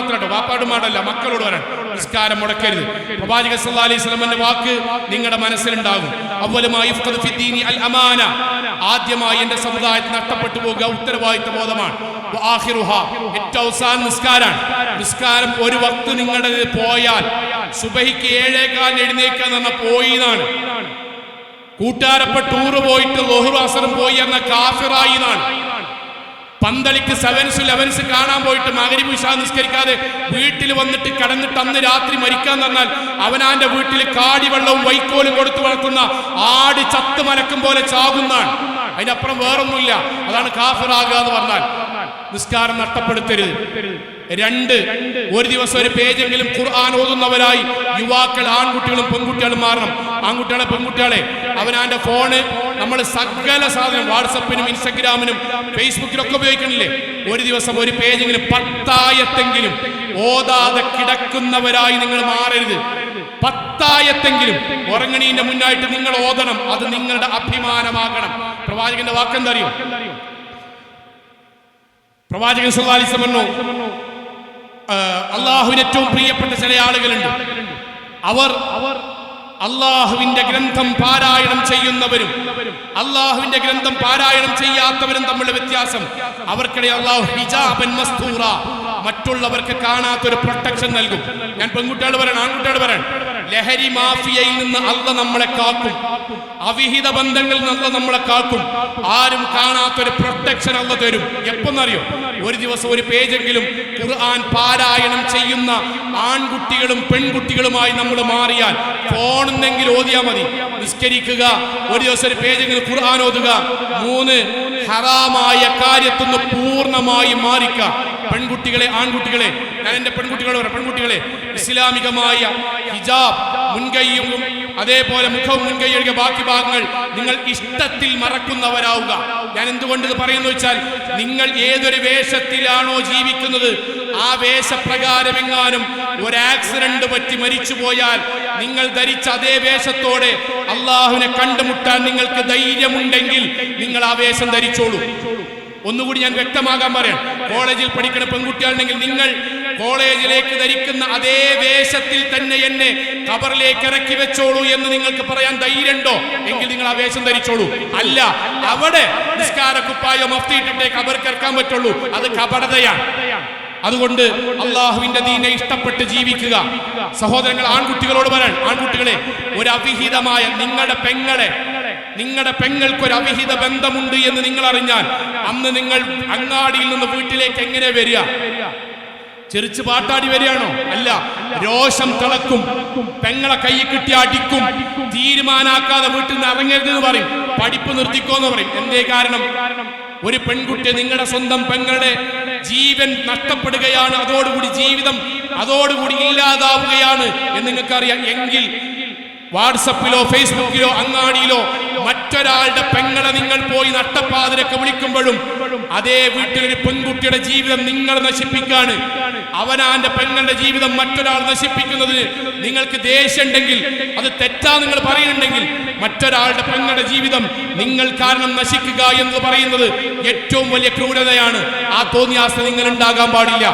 മാത്രമല്ല, വാപ്പാട് മാടല്ല, മക്കളോട് പറയാൻ നിസ്കാരം മുടക്കരുത്. പ്രവാചകൻ സല്ലല്ലാഹു അലൈഹി വസല്ലമയുടെ വാക്ക് നിങ്ങളുടെ മനസ്സിലുണ്ടാകും. അവ്വലുമാ യുഫ്ഖദു ഫിദ്ദീനി അൽ അമാന, ആദ്യമായി എന്റെ സമുദായത്തിൽ നഷ്ടപ്പെട്ടു പോകുക ഉത്തരവാദിത്ത ബോധമാണ്. വആഖിറുഹാ, ഏറ്റവും അവസാനം നിസ്കാരമാണ്. നിസ്കാരം ഒരു വക്ത് നിങ്ങളുടെ പോയാൽ, സുബഹിക്ക് 7:15 എഴുന്നേൽക്കുക എന്ന് പറഞ്ഞാൽ പോയി എന്നാണ്. കൂട്ടുകാരൊപ്പം ടൂറ് പോയിട്ട് ളുഹ്ർ അസ്റും പോയി എന്ന കാഫിറായി എന്നാണ്. പന്തളിക്ക് 7s 11s കാണാൻ പോയിട്ട് മഗ്‌രിബ് ഇശാ നിസ്കരിക്കാതെ വീട്ടിൽ വന്നിട്ട് കിടന്നിട്ട് അന്ന് രാത്രി മരിക്കാൻ പറഞ്ഞാൽ അവനാന്റെ വീട്ടിൽ കാടിവെള്ളവും വൈക്കോലും കൊടുത്തു വളർത്തുന്ന ആട് ചത്ത് മലക്കും പോലെ ചാകുന്നാണ്. അതിനപ്പുറം വേറൊന്നുമില്ല. അതാണ് കാഫിറാകുക എന്ന് പറഞ്ഞാൽ. നിസ്കാരം നഷ്ടപ്പെടുത്തരുത്. 2, ഒരു ദിവസം ഒരു പേജെങ്കിലും ഖുർആൻ ഓതുന്നവരായി യുവാക്കൾ, ആൺകുട്ടികളും പെൺകുട്ടികളും മാറണം. ആൺകുട്ടികളെ പെൺകുട്ടികളെ അവനാന്റെ ഫോണ് നമ്മൾ സകല സാധനം വാട്സപ്പിനും ഇൻസ്റ്റഗ്രാമിനും ഫേസ്ബുക്കിലൊക്കെ ഉപയോഗിക്കണില്ലേ, ഒരു ദിവസം ഒരു പേജെങ്കിലും 10 ആയത്തെങ്കിലും ഓതാതെ കിടക്കുന്നവരായി നിങ്ങൾ മാറരുത്. 10 ആയത്തെങ്കിലും ഉറങ്ങണീന്റെ മുന്നായിട്ട് നിങ്ങൾ ഓതണം. അത് നിങ്ങളുടെ അഭിമാനമാകണം. പ്രവാചകന്റെ വാക്കെന്താ അറിയോ? പ്രവാചകൻ സല്ലല്ലാഹു അലൈഹി വസല്ലം പറഞ്ഞു, അള്ളാഹുവിന് ഏറ്റവും പ്രിയപ്പെട്ട ചില ആളുകളുണ്ട്. അവർ അള്ളാഹുവിന്റെ ഗ്രന്ഥം പാരായണം ചെയ്യുന്നവരും അള്ളാഹുവിന്റെ ഗ്രന്ഥം പാരായണം ചെയ്യാത്തവരും തമ്മിലുള്ള വ്യത്യാസം, അവർക്കിടയിൽ അള്ളാഹു ഹിജാബൻ മസ്തൂറ, മറ്റുള്ളവർക്ക് കാണാത്തൊരു പ്രൊട്ടക്ഷൻ നൽകും. ഞാൻ പെൺകുട്ടികൾ പറയണം, ആൺകുട്ടികൾ പറയണം. ലഹരി മാഫിയയിൽ നിന്ന് അള്ളാഹ് നമ്മളെ കാക്കും. അവിഹിത ബന്ധങ്ങളിൽ നിന്ന് അള്ളാഹ് നമ്മളെ കാക്കും. ആരും കാണാത്തൊരു പ്രൊട്ടക്ഷൻ അള്ളാഹ് തരും. എപ്പോന്നറിയോ? ഒരു ദിവസം ഒരു പേജെങ്കിലും ഖുർആൻ പാരായണം ചെയ്യുന്ന ആൺകുട്ടികളും പെൺകുട്ടികളുമായി നമ്മൾ മാറിയാൽ, ഫോണെന്നെങ്കിലും ഓതിയാൽ മതി. നിസ്കരിക്കുക, ഒരു ദിവസം ഒരു പേജെങ്കിലും ഖുർആൻ ഓതുക. 3, ഹറാമായ കാര്യത്തുനിന്ന് പൂർണ്ണമായി മാറിക്കുക. പെൺകുട്ടികളെ, ആൺകുട്ടികളെ, ഞാൻ എന്റെ പെൺകുട്ടികളെ ഇസ്ലാമികമായ ഹിജാബ് മുൻകൈയും അതേപോലെ മുഖവും മുൻകൈയൊഴികെ ബാക്കി ഭാഗങ്ങൾ നിങ്ങൾ ഇഷ്ടത്തിൽ മറക്കുന്നവരാവുക. ഞാൻ എന്തുകൊണ്ട് ഇത് പറയുന്നു വെച്ചാൽ, നിങ്ങൾ ഏതൊരു വേഷത്തിലാണോ ജീവിക്കുന്നത് ആ വേഷപ്രകാരം എങ്ങാനും ഒരു ആക്സിഡന്റ് പറ്റി മരിച്ചു പോയാൽ നിങ്ങൾ ധരിച്ച അതേ വേഷത്തോടെ അള്ളാഹുവിനെ കണ്ടുമുട്ടാൻ നിങ്ങൾക്ക് ധൈര്യമുണ്ടെങ്കിൽ നിങ്ങൾ ആ വേഷം ധരിച്ചോളൂ. ഒന്നുകൂടി ഞാൻ വ്യക്തമാകാൻ പറയാം. കോളേജിൽ പഠിക്കുന്ന പെൺകുട്ടിയാണെങ്കിൽ നിങ്ങൾ കോളേജിലേക്ക് ധരിക്കുന്ന അതേ വേഷത്തിൽ തന്നെ എന്നെ ഖബറിലേക്ക് ഇറക്കി വെച്ചോളൂ എന്ന് നിങ്ങൾക്ക് പറയാൻ ധൈര്യമുണ്ടോ? എങ്കിൽ നിങ്ങൾ ആ വേഷം ധരിച്ചോളൂ. അല്ല, അവിടെ നിസ്കാരക്കുപ്പായോ മഫ്തിയിട്ടേ ഖബർക്ക് ഇറക്കാൻ പറ്റുള്ളൂ. അത് കപടതയാണ്. അതുകൊണ്ട് അള്ളാഹുവിന്റെ ദീനെ ഇഷ്ടപ്പെട്ട് ജീവിക്കുക. സഹോദരങ്ങൾ, ആൺകുട്ടികളോട് പറയാൻ, ആൺകുട്ടികളെ, ഒരു അവിഹിതമായ നിങ്ങളുടെ പെങ്ങൾക്കൊരു അവിഹിത ബന്ധമുണ്ട് എന്ന് നിങ്ങൾ അറിഞ്ഞാൽ അന്ന് നിങ്ങൾ അങ്ങാടിയിൽ നിന്ന് വീട്ടിലേക്ക് എങ്ങനെ വരിക? ചെറിച്ച് പാട്ടാടി വരികയാണോ? അല്ല, രോഷം തിളക്കും. പെങ്ങളെ കൈ കിട്ടി അടിക്കും. തീരുമാനാക്കാതെ വീട്ടിൽ നിന്ന് ഇറങ്ങരുതെന്ന് പറയും. പഠിപ്പ് നിർത്തിക്കോന്ന് പറയും. എന്തേ കാരണം? ഒരു പെൺകുട്ടി, നിങ്ങളുടെ സ്വന്തം പെങ്ങളുടെ ജീവൻ നഷ്ടപ്പെടുകയാണ്, അതോടുകൂടി ജീവിതം അതോടുകൂടി ഇല്ലാതാവുകയാണ് എന്ന് നിങ്ങൾക്കറിയാം. എങ്കിൽ വാട്സപ്പിലോ ഫേസ്ബുക്കിലോ അങ്ങാടിയിലോ മറ്റൊരാളുടെ പെങ്ങളെ നിങ്ങൾ പോയി നട്ടപ്പാതിരൊക്കെ വിളിക്കുമ്പോഴും അതേ വീട്ടിലൊരു പെൺകുട്ടിയുടെ ജീവിതം നിങ്ങൾ നശിപ്പിക്കാണ്. അവനാന്റെ പെങ്ങളുടെ ജീവിതം മറ്റൊരാൾ നശിപ്പിക്കുന്നതിന് നിങ്ങൾക്ക് ദേഷ്യമുണ്ടെങ്കിൽ, അത് തെറ്റാ നിങ്ങൾ പറയുന്നുണ്ടെങ്കിൽ, മറ്റൊരാളുടെ പെങ്ങളുടെ ജീവിതം നിങ്ങൾ കാരണം നശിക്കുക എന്ന് പറയുന്നത് ഏറ്റവും വലിയ ക്രൂരതയാണ്. ആ തോന്നിയാസം നിങ്ങൾ ഉണ്ടാകാൻ പാടില്ല.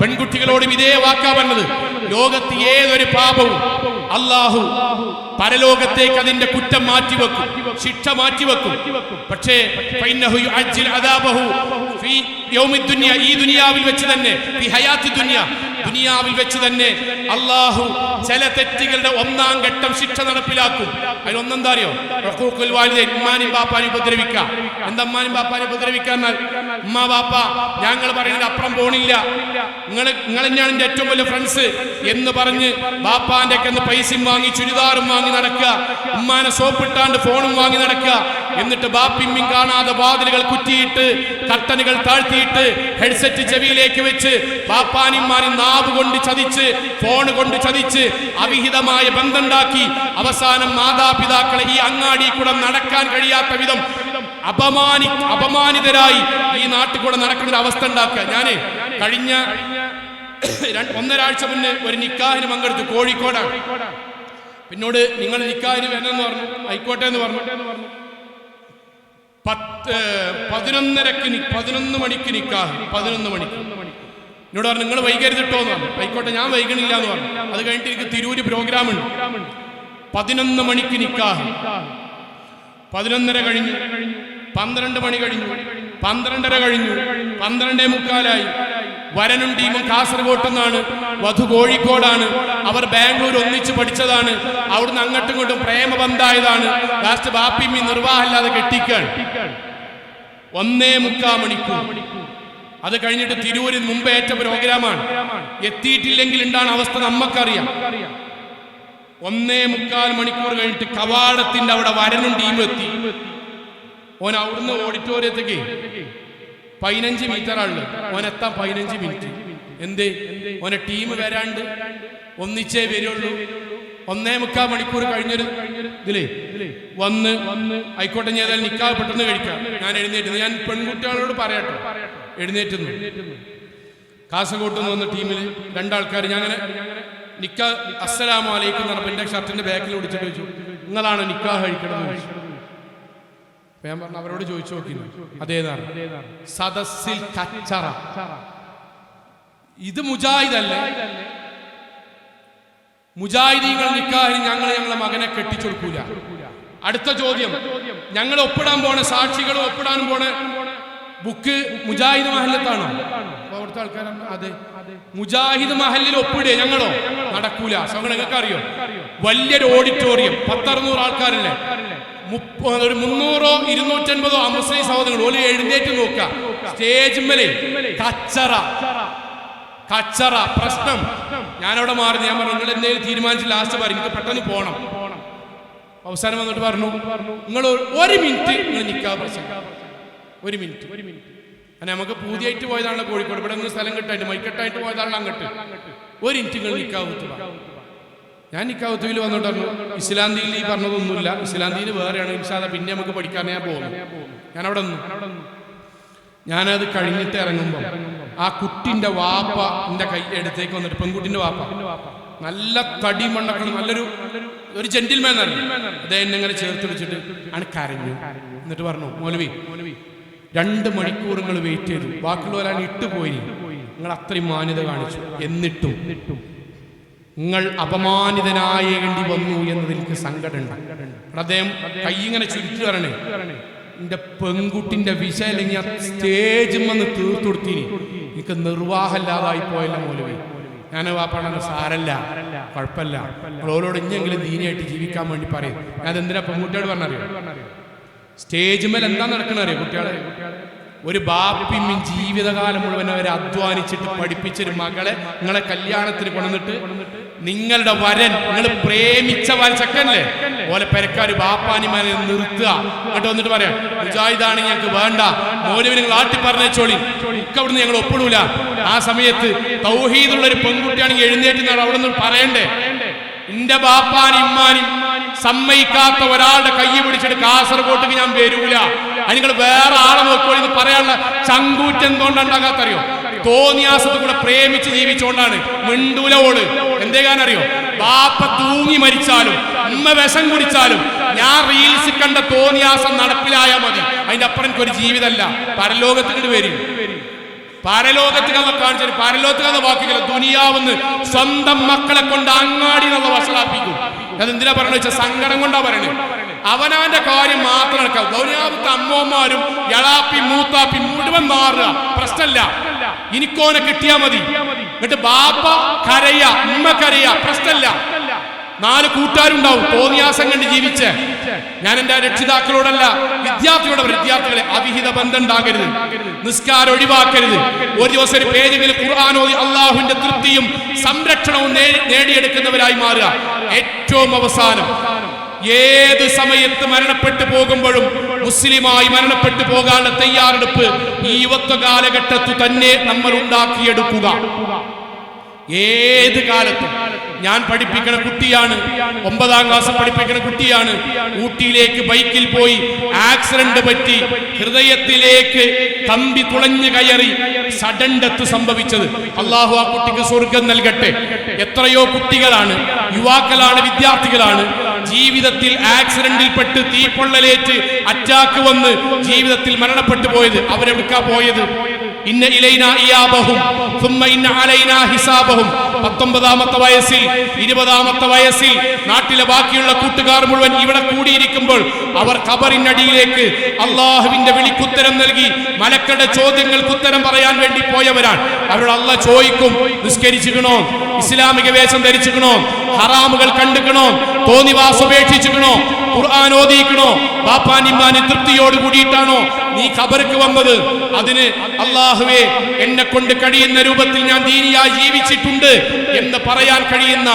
പെൺകുട്ടികളോടും ഇതേ വാക്കാ പറഞ്ഞത്. ലോകത്ത് ഏതൊരു പാപവും അല്ലാഹു പരലോകത്തേക്ക് അതിന്റെ കുറ്റം മാറ്റിവെക്കും, ശിക്ഷ മാറ്റിവെക്കും. പക്ഷേ ഈ ദുനിയാവിൽ വെച്ച് തന്നെ, ദുനിയാവിൽ വെച്ച് തന്നെ അല്ലാഹു ചില തെറ്റുകളുടെ 1-ാം ഘട്ടം ശിക്ഷ നടപ്പിലാക്കും. അതിലൊന്നെന്താ അറിയോ? ഉമ്മാനും ബാപ്പാനും ഉപദ്രവിക്കുക. എന്താ ഉമ്മാനും ബാപ്പാനും ഉപദ്രവിക്കാന്നാൽ, ഉമ്മ ബാപ്പ ഞങ്ങൾ പറയുന്നത് അപ്പുറം പോണില്ല, നിങ്ങൾ തന്നെയാണ് എന്റെ ഏറ്റവും വലിയ ഫ്രണ്ട്സ് എന്ന് പറഞ്ഞ് ബാപ്പാന്റെ ഒക്കെ പൈസയും വാങ്ങി ചുരിദാറും വാങ്ങി നടക്കുക, ഉമ്മാനെ സോപ്പിട്ടാണ്ട് ഫോണും വാങ്ങി നടക്കുക. എന്നിട്ട് ബാപ്പിമ്മിയും കാണാതെ വാതിലുകൾ കുറ്റിയിട്ട് കർട്ടനുകൾ താഴ്ത്തിയിട്ട് ഹെഡ്സെറ്റ് ചെവിയിലേക്ക് വെച്ച് ബാപ്പാനിമാരും നാവ് കൊണ്ട് ചതിച്ച് ഫോണ് കൊണ്ട് ചതിച്ച് അവിഹിതമായ ബന്ധമുണ്ടാക്കി അവസാനം മാതാപിതാക്കളെ ഈ അങ്ങാടി കൂടെ നടക്കാൻ കഴിയാത്ത വിധം അപമാനിതരായി ഈ നാട്ടിൽ കൂടെ നടക്കുന്ന ഒരു അവസ്ഥ ഉണ്ടാക്കുക. ഞാന് കഴിഞ്ഞ 1.5 ആഴ്ച മുന്നേ ഒരു നിക്കാഹിന് പങ്കെടുത്തു, കോഴിക്കോടാണ്. പിന്നോട് നിങ്ങൾ നിക്കാഹിന് വരണമെന്ന് പറഞ്ഞു, ആയിക്കോട്ടെ എന്ന് പറഞ്ഞു. 11 മണിക്ക് നിക്കാഹ്, 11 മണിക്ക് എന്നോട് പറഞ്ഞു നിങ്ങൾ വൈകരുതിട്ടോന്ന് പറഞ്ഞു. ആയിക്കോട്ടെ ഞാൻ വൈകണില്ല എന്ന് പറഞ്ഞു. അത് കഴിഞ്ഞിട്ട് എനിക്ക് തിരൂര് പ്രോഗ്രാം ഉണ്ട്. 11 മണിക്ക് നിക്കാഹ്, 11:30 കഴിഞ്ഞു, 12 മണി കഴിഞ്ഞു, 12:30 കഴിഞ്ഞു, 12:45. വരനും ടീമും കാസർഗോഡ് നിന്നാണ്, വധു കോഴിക്കോടാണ്. അവർ ബാംഗ്ലൂർ ഒന്നിച്ച് പഠിച്ചതാണ്. അവിടുന്ന് അങ്ങോട്ടും ഇങ്ങോട്ടും പ്രേമബന്ധായതാണ്. ലാസ്റ്റ് ബാപ്പിമ്മി നിർവാഹമില്ലാതെ കെട്ടിക്കാണ്. 1:45 മണിക്കൂർ. അത് കഴിഞ്ഞിട്ട് തിരൂരിൽ മുമ്പ് ഏറ്റ പ്രോഗ്രാമാണ്. എത്തിയിട്ടില്ലെങ്കിൽ ഉണ്ടാണ് അവസ്ഥ നമുക്കറിയാം. 1:45 മണിക്കൂർ കഴിഞ്ഞിട്ട് കവാടത്തിന്റെ അവിടെ വരനും ടീമും എത്തി. ഓൻ അവിടുന്ന് ഓഡിറ്റോറിയത്തേക്ക് 15 മീറ്ററാണുള്ളത്. ഓനെത്താൻ 15 മിനിറ്റ്. എന്തേ? ഓനെ ടീം വരാണ്ട് ഒന്നിച്ചേ വരുള്ളൂ. 1:45 മണിക്കൂർ കഴിഞ്ഞൊരു ഇതിലേ വന്ന് ആയിക്കോട്ടെ ഞാൻ ഏതായാലും നിക്കാഹ് പെട്ടെന്ന് കഴിക്കാം. ഞാൻ എഴുന്നേറ്റുന്നു. ഞാൻ പെൺകുട്ടികളോട് പറയട്ടെ, എഴുന്നേറ്റുന്നു. കാസർഗോട്ട് നിന്ന് വന്ന ടീമിൽ 2 ആൾക്കാർ ഞാൻ അങ്ങനെ നിക്കാഹ് അസ്സലാമു അലൈക്കും എന്ന് പറഞ്ഞപ്പോൾ എൻ്റെ ഷർട്ടിന്റെ ബാക്കിൽ പിടിച്ചിട്ട് ചോദിച്ചു, നിങ്ങളാണ് നിക്കാഹ് കഴിക്കണമെന്ന് ചോദിച്ചു. ഞാൻ പറഞ്ഞു അവരോട് ചോദിച്ചു നോക്കിയിരുന്നു. അതേതാണ്? സദസ്സിൽ കച്ചറ. ഇത് മുജാഹിദല്ലേ? മുജാഹിദീങ്ങൾ നിക്കാഹിന് ഞങ്ങളെ മകനെ കെട്ടിച്ചൊടുക്കൂല. അടുത്ത ചോദ്യം, ഞങ്ങൾ ഒപ്പിടാൻ പോണ സാക്ഷികളും ഒപ്പിടാൻ പോണ ബുക്ക് മുജാഹിദ് മഹല്ലത്താണോ? അവിടുത്തെ ആൾക്കാരാണ്. അതെ. മുജാഹിദ് മഹല്ലിൽ ഒപ്പിടേ ഞങ്ങളോ? നടക്കൂല. നിങ്ങൾക്ക് അറിയോ? വലിയൊരു ഓഡിറ്റോറിയം, 10-600 ആൾക്കാരല്ലേ, ഒരു 300-ഓ 250-ഓ മുസ്ലിം സഹോദരങ്ങൾ ഓല് എഴുന്നേറ്റ് നോക്കുക. സ്റ്റേജ് മേലെ കച്ചറ പ്രശ്നം. ഞാനവിടെ മാറി. ഞാൻ പറഞ്ഞു നിങ്ങൾ എന്തെങ്കിലും തീരുമാനിച്ച് ലാസ്റ്റ് പറയും, എനിക്ക് പെട്ടെന്ന് പോകണം. അവസാനം വന്നിട്ട് പറഞ്ഞു നിങ്ങൾ 1 മിനിറ്റ് നിങ്ങൾ നിൽക്കാതെ പ്രശ്നം. 1 മിനിറ്റ്. അങ്ങനെ നമുക്ക് പൂതിയായിട്ട് പോയതാണല്ലോ കോഴിക്കോട്. ഇവിടെ നിന്ന് സ്ഥലം കിട്ടായിട്ട് മൈക്കെട്ടായിട്ട് പോയതാണല്ലോ അങ്ങോട്ട്. 1 മിനിറ്റ് നിങ്ങൾ നിൽക്കാവുത്ത്. ഞാൻ നിക്കാവുത്തിൽ വന്നിട്ടു. ഇസ്ലാന്തിയിൽ ഈ പറഞ്ഞതൊന്നുമില്ല. ഇസ്ലാന്തിയിൽ വേറെയാണ്. ഇൻഷാല്ലാ പിന്നെ നമുക്ക് പഠിക്കാനേ പോകുന്നു. ഞാനവിടെ നിന്നു. ഞാനത് കഴിഞ്ഞിട്ട് ഇറങ്ങുമ്പോൾ ആ കുട്ടിന്റെ വാപ്പ എന്റെ കൈ എടുത്തേക്ക് വന്നിട്ട്, പെൺകുട്ടിന്റെ വാപ്പ, നല്ല തടി മണ്ണൊക്കെ നല്ലൊരു ജെന്റിൽമാൻ ആണ്. അദ്ദേഹം ഇങ്ങനെ ചേർത്ത് വെച്ചിട്ട് ആണ് കരഞ്ഞു. എന്നിട്ട് പറഞ്ഞു, മൗലവി 2 മണിക്കൂർ നിങ്ങൾ വെയിറ്റ് ചെയ്തു, ബാക്കിയുള്ളവരാണ് ഇട്ടുപോയി, നിങ്ങൾ അത്രയും മാന്യത കാണിച്ചു, എന്നിട്ടും നിങ്ങൾ അപമാനിതനായേണ്ടി വന്നു എന്നതിൽ എനിക്ക് സങ്കടമുണ്ട്. അദ്ദേഹം കൈ ഇങ്ങനെ ചുരുട്ടി പറയണേ, എന്റെ പെൺകുട്ടിന്റെ വിഷയം ഞാൻ സ്റ്റേജിൽ വന്ന് തീർത്തു കൊടുത്തിന്, എനിക്ക് നിർവാഹമില്ലാതായി പോയല്ല മൗലവി. ഞാൻ വാപ്പാണ്, സാരല്ല, കുഴപ്പമില്ല, ഓരോട് ഇഞ്ഞെങ്കിലും ദീനിയായിട്ട് ജീവിക്കാൻ വേണ്ടി പറയും. ഞാൻ എന്തിനാ പെൺകുട്ടിയോട് പറഞ്ഞറിയോ? സ്റ്റേജ് മേൽ എന്താ നടക്കണറിയോ കുട്ടികളെ? ഒരു ബാപ്പിമ്മ ജീവിതകാലം മുഴുവൻ അവരെ അധ്വാനിച്ചിട്ട് പഠിപ്പിച്ചൊരു മകളെ നിങ്ങളെ കല്യാണത്തിന് കൊണ്ടുവന്നിട്ട് നിങ്ങളുടെ വരൻ, നിങ്ങൾ പ്രേമിച്ച ചെക്കനല്ലേ ഓലെ പെരക്കാര് ബാപ്പാനിമാരെ നിർത്തുക. എന്നിട്ട് വന്നിട്ട് പറയാം, മുജാഹിദാണ് ഞങ്ങൾക്ക് വേണ്ട, മൗലവി നിങ്ങൾ ആട്ടി പറഞ്ഞോളി, ഒക്കെ അവിടുന്ന് ഞങ്ങൾ ഒപ്പിടൂല. ആ സമയത്ത് തൗഹീദുള്ള ഒരു പെൺകുട്ടിയാണെങ്കിൽ എഴുന്നേറ്റ് അവിടെ നിന്ന് പറയണ്ടേ, എന്റെ ബാപ്പാനും ഇമ്മാനും സമ്മതിക്കാത്ത ഒരാളുടെ കൈ പിടിച്ചിട്ട് കാസർഗോട്ടേക്ക് ഞാൻ വരൂല, നിങ്ങൾ വേറെ ആളെ നോക്കോളി എന്ന് പറയാനുള്ള ചങ്കൂറ്റ് എന്തുകൊണ്ടുണ്ടാകാത്തറിയോ? തോന്നിയാസത്ത് കൂടെ പ്രേമിച്ച് ജീവിച്ചുകൊണ്ടാണ്. മിണ്ടൂല ഓള്. എന്തേകാനറിയോ? ബാപ്പ തൂങ്ങി മരിച്ചാലും ഉമ്മ വിഷം കുടിച്ചാലും ഞാൻ റീൽസ് കണ്ട തോന്നിയാസം നടപ്പിലായാൽ മതി, അതിന്റെ അപ്പുറം എനിക്കൊരു ജീവിതമല്ല. പരലോകത്തിട്ട് വരും. പരലോകത്ത് കഥ കാണിച്ചു. പരലോകത്ത് കഥ വാക്കില്ല. ദുനിയാവെന്ന് സ്വന്തം മക്കളെ കൊണ്ട് അങ്ങാടി എന്നുള്ള വഷളാപ്പിക്കും. അതെന്തിനാ പറയണ വെച്ചാൽ സങ്കടം കൊണ്ടാ പറയണേ. അവനവന്റെ കാര്യം മാത്രം നടക്കാം. ദുനിയാവത്തെ അമ്മമാരും എളാപ്പി മൂത്താപ്പി മുഴുവൻ മാറുക, പ്രശ്നമില്ല, എനിക്കോനെ കിട്ടിയാ മതി. എന്നിട്ട് ബാപ്പ കരയ, ഉമ്മ കരയ, പ്രശ്നമില്ല. 4 കൂട്ടുകാരുണ്ടാവും തോന്നിയാസം കണ്ട് ജീവിച്ച്. ഞാൻ എന്റെ രക്ഷിതാക്കളോടല്ല, വിദ്യാർത്ഥികളെ അവിഹിത ബന്ധം ഉണ്ടാകരുത്, നിസ്കാരം ഒഴിവാക്കരുത്. ഒരു ദിവസം ഒരു പേജെങ്കിലും ഖുർആൻ ഓതി അള്ളാഹുവിന്റെ തൃപ്തിയും സംരക്ഷണവും നേടിയെടുക്കുന്നവരായി മാറുക. ഏറ്റവും അവസാനം ഏത് സമയത്ത് മരണപ്പെട്ടു പോകുമ്പോഴും മുസ്ലിമായി മരണപ്പെട്ടു പോകാനുള്ള തയ്യാറെടുപ്പ് ഈ യുവത്വ കാലഘട്ടത്തിൽ തന്നെ നമ്മൾ ഉണ്ടാക്കിയെടുക്കുക. ഏത് കാലത്തും ഞാൻ പഠിപ്പിക്കുന്ന കുട്ടിയാണ്, 9ാം ക്ലാസ് പഠിപ്പിക്കുന്ന കുട്ടിയാണ്. ഊട്ടിയിലേക്ക് ബൈക്കിൽ പോയി ആക്സിഡന്റ് പറ്റി ഹൃദയത്തിലേക്ക് കമ്പി തുളഞ്ഞു കയറി സഡൻ ഡെത്ത് സംഭവിച്ചത്. അള്ളാഹു ആ കുട്ടിക്ക് സ്വർഗം നൽകട്ടെ. എത്രയോ കുട്ടികളാണ്, യുവാക്കളാണ്, വിദ്യാർത്ഥികളാണ് ജീവിതത്തിൽ ആക്സിഡന്റിൽ പെട്ട് തീപ്പൊള്ളലേറ്റ് അറ്റാക്ക് വന്ന് ജീവിതത്തിൽ മരണപ്പെട്ടു പോയത്. അവരെവിടുക്കാ പോയത്? ഇന്ന ഇലൈനാ ഇയാബഹും സുമ്മ ഇന്ന അലൈനാ ഹിസാബഹും. 19ാമത്തെ വയസ്സിൽ 20ാമത്തെ വയസ്സിൽ നാട്ടിലെ ബാക്കിയുള്ള കൂട്ടുകാർ മുഴുവൻ ഇവിടെ കൂടിയിരിക്കുമ്പോൾ അവർ ഖബറിനടിയിലേക്ക് അള്ളാഹുവിന്റെ വിളിക്കുത്തരം നൽകി മലക്കളുടെ ചോദ്യങ്ങൾക്ക് ഉത്തരം പറയാൻ വേണ്ടി പോയവരാണ്. അവരോട് അള്ളാഹ് ചോദിക്കും, നിസ്കരിച്ചിക്കണോ, ഇസ്ലാമിക വേഷം ധരിച്ചിക്കണോ, ഹറാമുകൾ കണ്ടുക്കണോ, തോന്നിവാസം ഉപേക്ഷിച്ചിക്കണോ, ഖുർആൻ ഓതിക്കണോ, ബാപ്പാനിമ്മാന് തൃപ്തിയോട് കൂടിയിട്ടാണോ നീ ഖബർക്ക് വന്നത്? അതിന് അല്ലാഹുവേ, എന്നെ കൊണ്ട് കഴിയുന്ന രൂപത്തിൽ ഞാൻ ദീനിയായി ജീവിച്ചിട്ടുണ്ട് എന്ന് പറയാൻ കഴിയുന്ന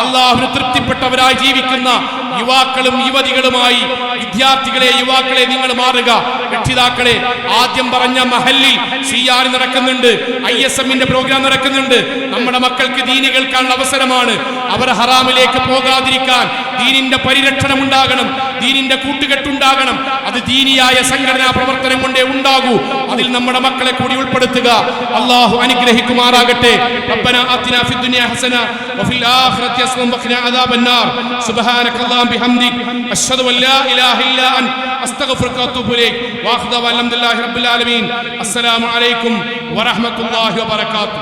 അല്ലാഹുവിന് തൃപ്തിപ്പെട്ടവരായി ജീവിക്കുന്ന യുവാക്കളും യുവതികളുമായി വിദ്യാർത്ഥികളെ, യുവാക്കളെ നിങ്ങൾ മാറുക. രക്ഷിതാക്കളെ, ആദ്യം പറഞ്ഞ മഹല്ലിൽ സിയാർ നടക്കുന്നുണ്ട്, ISMന്റെ പ്രോഗ്രാം നടക്കുന്നുണ്ട്. നമ്മുടെ മക്കൾക്ക് ദീനി കേൾക്കാനുള്ള അവസരമാണ്. അവർ ഹറാമിലേക്ക് പോകാതിരിക്കാൻ ദീനിന്റെ പരിരക്ഷണം ഉണ്ടാകണം, ദീനിന്റെ കൂട്ടുകെട്ടുണ്ടാകണം. അത് ദീനിയായ സംഘടനാ പ്രവർത്തനം കൊണ്ടേ ഉണ്ടാകൂ. അതിൽ നമ്മുടെ മക്കളെ കൂടി ഉൾപ്പെടുത്തുക. അല്ലാഹു അനുഗ്രഹിക്കുമാറാകട്ടെ. റബ്ബനാ ആതിനാ ഫിദ്ദുനിയാ ഹസന വഫിൽ ആഖിറതി ഹസന വഖിനാ അദാബന്നാർ. സുബ്ഹാനകല്ലാഹു ബിഹംദിക അശ്ഹദു അൻ ലാ ഇലാഹ ഇല്ലാ അൻത അസ്തഗ്ഫിറുക വഅതൂബു ഇലൈക്. വഅഖ്ദു അൽഹംദുലില്ലാഹി റബ്ബിൽ ആലമീൻ. അസ്സലാമു അലൈക്കും വറഹ്മത്തുള്ളാഹി വബറകാതുഹു.